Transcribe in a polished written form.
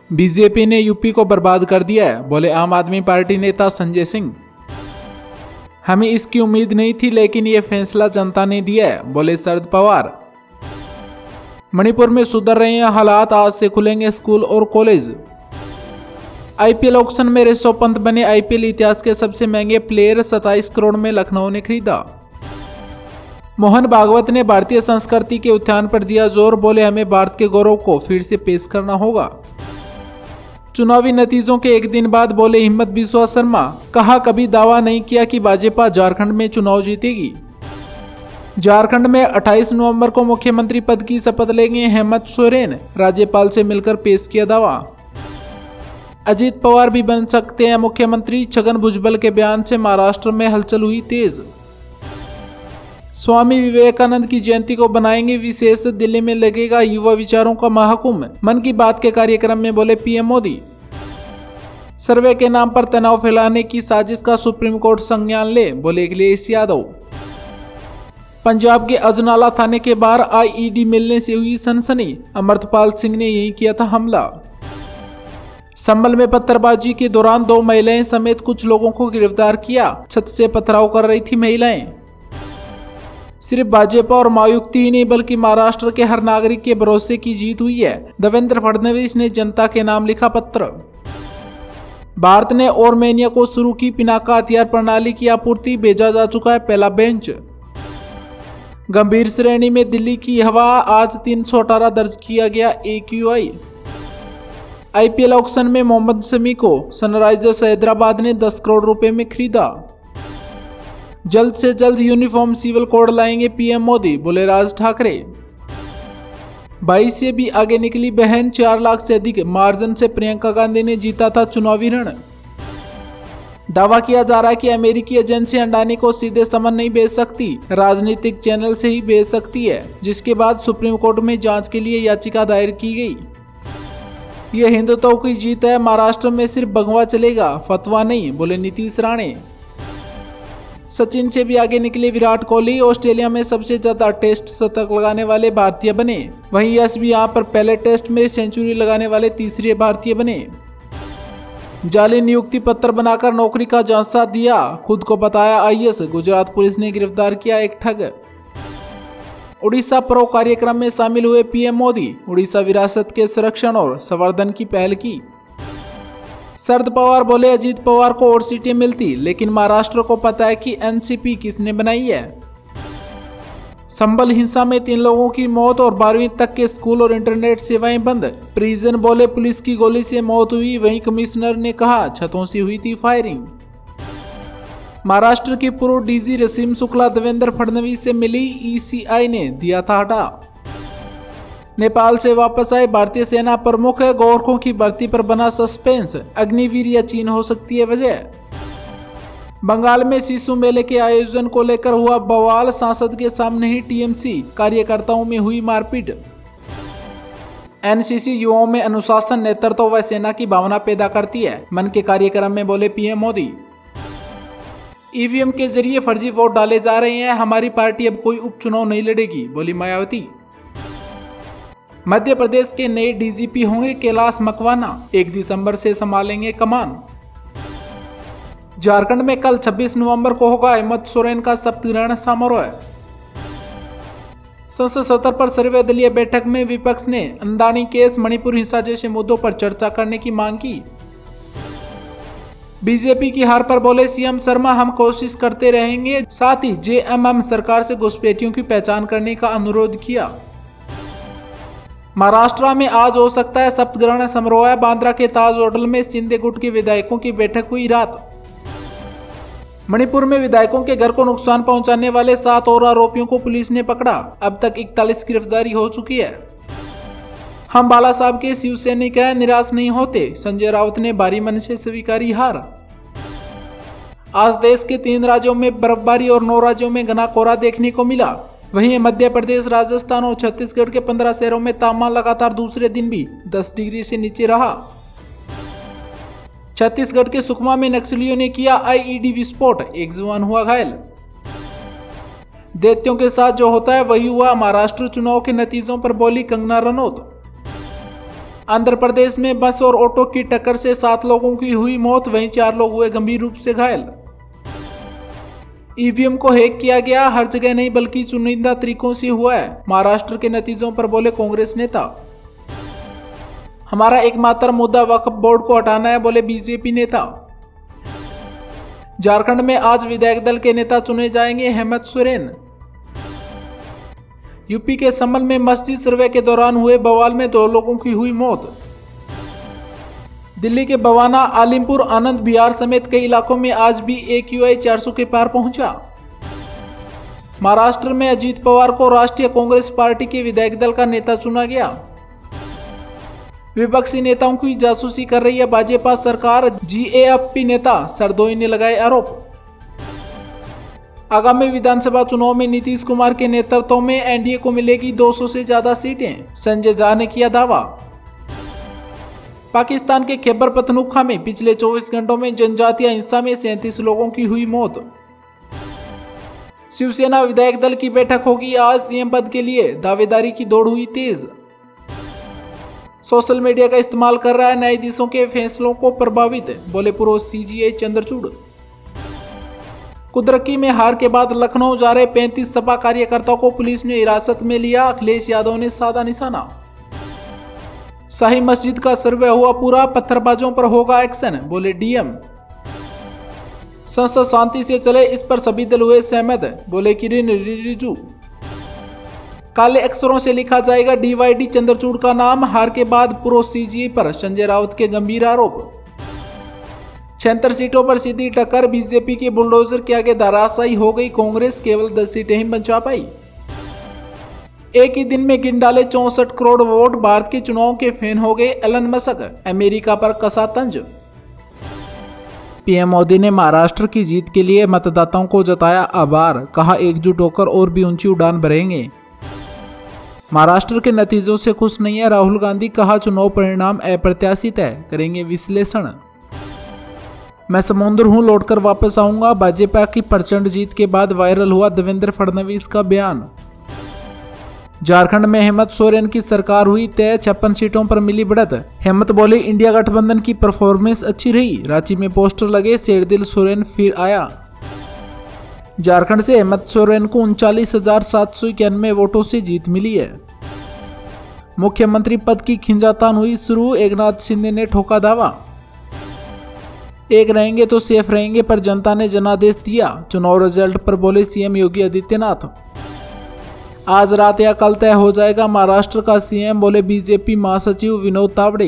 BJP ने UP को बर्बाद कर दिया है, बोले आम आदमी पार्टी नेता संजय सिंह। हमें इसकी उम्मीद नहीं थी, लेकिन ये फैसला जनता ने दिया है, बोले शरद पवार। मणिपुर में सुधर रहे हैं हालात, आज से खुलेंगे स्कूल और कॉलेज। आईपीएल ऑक्शन में ऋषभ पंत बने आईपीएल इतिहास के सबसे महंगे प्लेयर, 27 करोड़ में लखनऊ ने खरीदा। मोहन भागवत ने भारतीय संस्कृति के उत्थान पर दिया जोर, बोले हमें भारत के गौरव को फिर से पेश करना होगा। चुनावी नतीजों के एक दिन बाद बोले हिम्मत बिस्वा शर्मा, कहा कभी दावा नहीं किया कि भाजपा झारखंड में चुनाव जीतेगी। झारखंड में 28 नवंबर को मुख्यमंत्री पद की शपथ लेंगे हेमंत सोरेन, राज्यपाल से मिलकर पेश किया दावा। अजीत पवार भी बन सकते हैं मुख्यमंत्री, छगन भुजबल के बयान से महाराष्ट्र में हलचल हुई तेज। स्वामी विवेकानंद की जयंती को बनाएंगे विशेष, दिल्ली में लगेगा युवा विचारों का महाकुंभ, मन की बात के कार्यक्रम में बोले पीएम मोदी। सर्वे के नाम पर तनाव फैलाने की साजिश का सुप्रीम कोर्ट संज्ञान ले, बोले अखिलेश यादव। पंजाब के अजनाला थाने के बाहर आईईडी मिलने से हुई सनसनी, अमृतपाल सिंह ने यही किया था हमला। संभल में पत्थरबाजी के दौरान 2 महिलाएं समेत कुछ लोगों को गिरफ्तार किया, छत से पथराव कर रही थी महिलाएं। सिर्फ भाजपा और मायुक्ति ही नहीं बल्कि महाराष्ट्र के हर नागरिक के भरोसे की जीत हुई है, देवेंद्र फडणवीस ने जनता के नाम लिखा पत्र। भारत ने आर्मेनिया को शुरू की पिनाका हथियार प्रणाली की आपूर्ति, भेजा जा चुका है पहला बेंच। गंभीर श्रेणी में दिल्ली की हवा, आज 318 दर्ज किया गया AQI। आईपीएल ऑक्शन में मोहम्मद शमी को सनराइजर्स हैदराबाद ने 10 करोड़ रुपए में खरीदा। जल्द से जल्द यूनिफॉर्म सिविल कोड लाएंगे पीएम मोदी, बोले राज ठाकरे। 22 से भी आगे निकली बहन, 4 लाख से अधिक मार्जिन से प्रियंका गांधी ने जीता था चुनावी रण। दावा किया जा रहा है कि अमेरिकी एजेंसी अंडानी को सीधे समन नहीं भेज सकती, राजनीतिक चैनल से ही भेज सकती है, जिसके बाद सुप्रीम कोर्ट में जांच के लिए याचिका दायर की गई। यह हिंदुत्व की जीत है, महाराष्ट्र में सिर्फ भगवा चलेगा, फतवा नहीं, बोले नीतीश राणे। सचिन से भी आगे निकले विराट कोहली, ऑस्ट्रेलिया में सबसे ज्यादा टेस्ट शतक लगाने वाले भारतीय बने। वहीं यश भी यहां पर पहले टेस्ट में सेंचुरी लगाने वाले तीसरे भारतीय बने। जाली नियुक्ति पत्र बनाकर नौकरी का झांसा दिया, खुद को बताया आईएएस, गुजरात पुलिस ने गिरफ्तार किया एक ठग। उड़ीसा पर्व कार्यक्रम में शामिल हुए पीएम मोदी, उड़ीसा विरासत के संरक्षण और संवर्धन की पहल की। शरद पवार बोले अजीत पवार को और सीटें मिलती, लेकिन महाराष्ट्र को पता है कि एनसीपी किसने बनाई है। संभल हिंसा में 3 लोगों की मौत और 12वीं तक के स्कूल और इंटरनेट सेवाएं बंद। परिजन बोले पुलिस की गोली से मौत हुई, वहीं कमिश्नर ने कहा छतों से हुई थी फायरिंग। महाराष्ट्र की पूर्व डीजी रसीम शुक्ला देवेंद्र फडणवीस से मिली, ईसीआई ने दिया था हटा। नेपाल से वापस आए भारतीय सेना प्रमुख, गोरखों की भर्ती पर बना सस्पेंस, अग्निवीर या चीन हो सकती है वजह। बंगाल में शिशु मेले के आयोजन को लेकर हुआ बवाल, सांसद के सामने ही टीएमसी कार्यकर्ताओं में हुई मारपीट। एनसीसी युवाओं में अनुशासन, नेतृत्व व सेना की भावना पैदा करती है, मन के कार्यक्रम में बोले पीएम मोदी। ईवीएम के जरिए फर्जी वोट डाले जा रहे हैं, हमारी पार्टी अब कोई उपचुनाव नहीं लड़ेगी, बोली मायावती। मध्य प्रदेश के नए डीजीपी होंगे कैलाश मकवाना, 1 दिसंबर से संभालेंगे कमान। झारखंड में कल 26 नवंबर को होगा हेमंत सोरेन का शपथ ग्रहण समारोह। संसद सत्र पर सर्वदलीय बैठक में विपक्ष ने अंदानी केस, मणिपुर हिंसा जैसे मुद्दों पर चर्चा करने की मांग की। बीजेपी की हार पर बोले सीएम शर्मा, हम कोशिश करते रहेंगे, साथ ही जेएमएम सरकार से घुसपैठियों की पहचान करने का अनुरोध किया। महाराष्ट्र में आज हो सकता है शपथ ग्रहण समारोह, बांद्रा के ताज होटल में शिंदे गुट के विधायकों की बैठक हुई रात। मणिपुर में विधायकों के घर को नुकसान पहुंचाने वाले 7 और आरोपियों को पुलिस ने पकड़ा, अब तक 41 गिरफ्तारी हो चुकी है। हम बाला साहब के शिवसैनिक हैं, निराश नहीं होते, संजय राउत ने भारी मन से स्वीकारी हार। आज देश के 3 राज्यों में बर्फबारी और 9 राज्यों में घना कोहरा देखने को मिला। वहीं मध्य प्रदेश, राजस्थान और छत्तीसगढ़ के 15 शहरों में तापमान लगातार दूसरे दिन भी 10 डिग्री से नीचे रहा। छत्तीसगढ़ के सुकमा में नक्सलियों ने किया आईईडी विस्फोट, 1 जवान हुआ घायल। दैत्यों के साथ जो होता है वही हुआ, महाराष्ट्र चुनाव के नतीजों पर बोली कंगना रनौत। आंध्र प्रदेश में बस और ऑटो की टक्कर से 7 लोगों की हुई मौत, वहीं 4 लोग हुए गंभीर रूप से घायल। ईवीएम को हैक किया गया, हर जगह नहीं बल्कि चुनिंदा तरीकों से हुआ है, महाराष्ट्र के नतीजों पर बोले कांग्रेस नेता। हमारा एकमात्र मुद्दा वक्फ बोर्ड को हटाना है, बोले बीजेपी नेता। झारखंड में आज विधायक दल के नेता चुने जाएंगे, हेमंत सोरेन। यूपी के संभल में मस्जिद सर्वे के दौरान हुए बवाल में 2 लोगों की हुई मौत। दिल्ली के बवाना, आलिमपुर, आनंद विहार समेत कई इलाकों में आज भी AQI 400 के पार पहुंचा। महाराष्ट्र में अजीत पवार को राष्ट्रीय कांग्रेस पार्टी के विधायक दल का नेता चुना गया। विपक्षी नेताओं की जासूसी कर रही है भाजपा सरकार, GAFP नेता सरदोई ने लगाए आरोप। आगामी विधानसभा चुनाव में नीतीश कुमार के नेतृत्व में एनडीए को मिलेगी 200 से ज्यादा सीटें, संजय झा ने किया दावा। पाकिस्तान के खैबर पख्तूनख्वा में पिछले 24 घंटों में जनजातीय हिंसा में 37 लोगों की हुई मौत। शिवसेना विधायक दल की बैठक होगी आज, सीएम पद के लिए दावेदारी की दौड़ हुई तेज। सोशल मीडिया का इस्तेमाल कर रहा है न्यायाधीशों के फैसलों को प्रभावित, बोले पूर्व CJI चंद्रचूड़। कुदरकी में हार के बाद लखनऊ जा रहे 35 सपा कार्यकर्ताओं को पुलिस ने हिरासत में लिया, अखिलेश यादव ने साधा निशाना। शाही मस्जिद का सर्वे हुआ पूरा, पत्थरबाजों पर होगा एक्शन, बोले DM। संसद शांति से चले, इस पर सभी दल हुए सहमत, बोले किरेन रिजिजू। काले अक्षरों से लिखा जाएगा DYD चंद्रचूड़ का नाम, हार के बाद पूर्व CJI पर संजय राउत के गंभीर आरोप। 76 सीटों पर सीधी टक्कर, बीजेपी के बुलडोजर के आगे धराशायी हो गई कांग्रेस, केवल 10 सीटें ही बचा पाई। एक ही दिन में गिन डाले 64 करोड़ वोट, भारत के चुनाव के फैन हो गए एलन मस्क, अमेरिका पर कसा तंज। पीएम मोदी ने महाराष्ट्र की जीत के लिए मतदाताओं को जताया आभार, कहा एकजुट होकर और भी ऊंची उड़ान भरेंगे। महाराष्ट्र के नतीजों से खुश नहीं है राहुल गांधी, कहा चुनाव परिणाम अप्रत्याशित है, करेंगे विश्लेषण। मैं समुद्र हूं, लौटकर वापस आऊंगा, भाजपा की प्रचंड जीत के बाद वायरल हुआ देवेंद्र फडणवीस का बयान। झारखंड में हेमंत सोरेन की सरकार हुई तय, 56 सीटों पर मिली बढ़त। हेमंत बोले इंडिया गठबंधन की परफॉर्मेंस अच्छी रही, रांची में पोस्टर लगे, शेरदिल सोरेन फिर आया। झारखंड से हेमंत सोरेन को 39,791 वोटों से जीत मिली है। मुख्यमंत्री पद की खिंचातान हुई शुरू, एकनाथ शिंदे ने ठोका दावा। एक रहेंगे तो सेफ रहेंगे, पर जनता ने जनादेश दिया, चुनाव रिजल्ट पर बोले CM योगी आदित्यनाथ। आज रात या कल तय हो जाएगा महाराष्ट्र का CM, बोले बीजेपी महासचिव विनोद तावड़े।